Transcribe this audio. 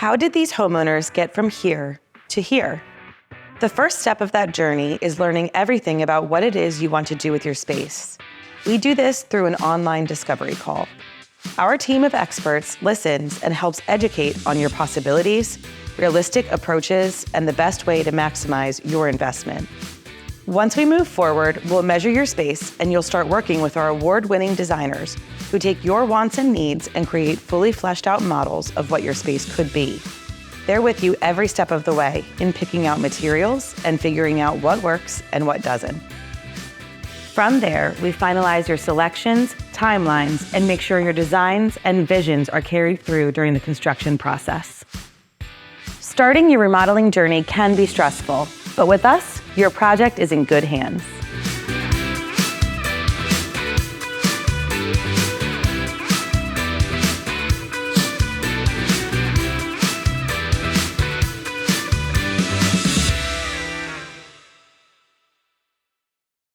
How did these homeowners get from here to here? The first step of that journey is learning everything about what it is you want to do with your space. We do this through an online discovery call. Our team of experts listens and helps educate on your possibilities, realistic approaches, and the best way to maximize your investment. Once we move forward, we'll measure your space and you'll start working with our award-winning designers who take your wants and needs and create fully fleshed out models of what your space could be. They're with you every step of the way in picking out materials and figuring out what works and what doesn't. From there, we finalize your selections, timelines, and make sure your designs and visions are carried through during the construction process. Starting your remodeling journey can be stressful, but with us, your project is in good hands.